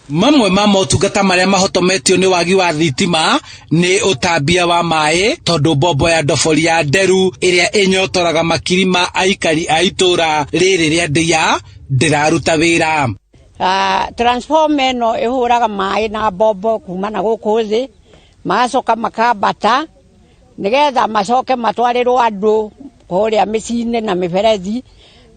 Mamwe ma motungata maria mahotometio ni wagi wa thitima ni utambia wa maaī tondu bombo ya ndobori ya Nderu iria inyotoraga makiri ma aikari a itūūra riri ria Ndeiya ndiraruta wira. Transformer no ihuraga maaī na bombo kumana guku thi magacoka makambata nigetha macoke matwarirwo andu kuria micine na miberethi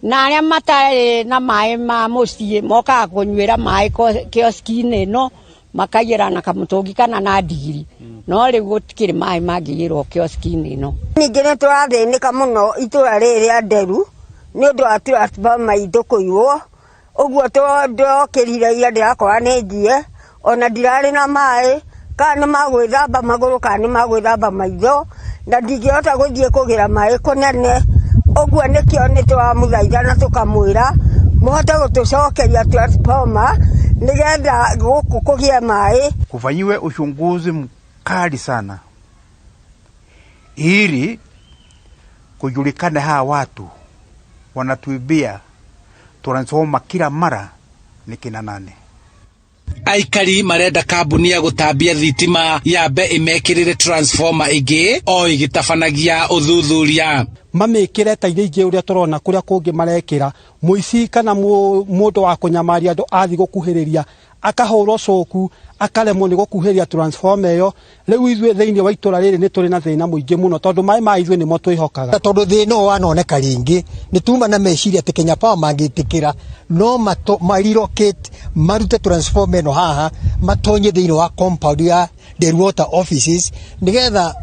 na aria matari na maaī ma mucii mokaga kunyuira maaī kioski-ini no makaiyira na kamutungi kana na ndigiri no riu gutikiri maaī mangiyirwo kioski-ini no. Ningi ni turathinika muno itūūra riri ria Nderu ni undu wa transformer itu kūiywo uguo ndokirire ira ndirakora ni njie ona ndirari na maaī kana magwithamba maguru kana magwithamba maitho na ndingihota guthie kugira maaī kunene uguo nikio ni twamuthaitha na tukamwira muhote gutucokeria transformer nigetha guku kugie maaī. Kufanyiwe uchunguzi mkali sana ili kujulikane hawa watu wanatuibia transformer kila mara ni kina nani. Aikari marenda kambuni ya gutambia thitima yambe imekirire transformer ingi o igitabanagia uthuthuria. Mamikire ta iria ingi uria turona kuria kungi marekira muici kana mundu wa kunyamaria andu athi gukuhiriria akahurwo coku akaremwo ni gukuhiria transformer iyo. Riu ithuĩ thiini wa itũra riri ni turi na thina muingi muno tondu maaĩ ma ithuĩ nimo twihokaga tondu thina wanoneka ringi ni tuma na meciria ati Kenya Power mangitikira no marirocate marute transformer no haha matonye thiini wa compound ya Nderu water offices nigetha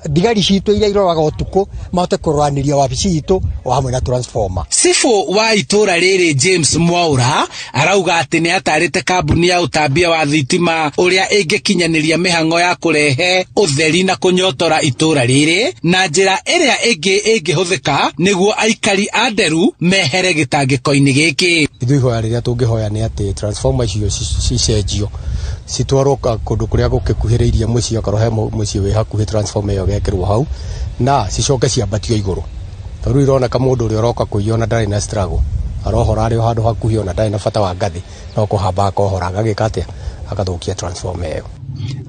digari citu iria iroraga utuku mahote kurwaniria wabici itu o hamwe na transformer. Sifu wa itūūra riri James Mwaura arauga ati ni atarite kambuni ya utambia wa thitima uria ingikinyaniria mihango ya kurehe utheri na kunyotora itūūra riri na njira iria ingi ingihuthika niguo aikari a Nderu mehere gitangiko-ini giki. Ithui hoya riria tungihoya ni ati transformer icio cicenjio citwarwo kundu kuria gukikuhiriirie mucii okorwo he mucii wi hakuhi transformer iyo gekirwo hau na cicoke ciambatio iguru tondu ironeka mundu uria uroka kuiyona ndari na struggle arohora ari handu hakuhi ona ndari na bata wa ngathi no kuhamba akohora agagika atia akathukia transformer iyo.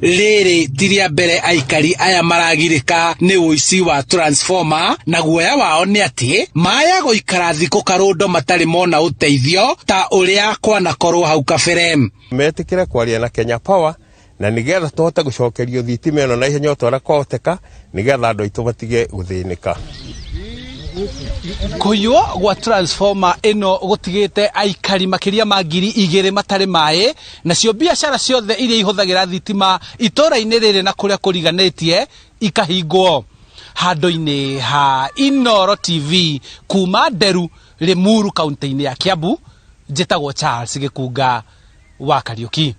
Riri tiria mbere aikari aya maragirika ni uici wa transformer na guoya wao ni ati maya guikara thiku karundo matari mona uteithio ta uria kwanakorwo hau kabere. Metikire kwaria na Kenya Power na nigetha tuhote gucokerio thitima ino na ihenya utwara kwahoteka nigetha andu aitu batige guthinika. Kūiywo gwa transformer ino gutigite aikari makiria ma 2,000 matari maaī nacio biashara ciothe iria ihuthagira thitima itūūra-ini riri na kuria kuriganitie ikahingwo. Handu-ini ha Inooro TV kuma Nderu Limuru kaunti-ini ya Kiambu njitagwo Charles Gikunga wa Kariuki.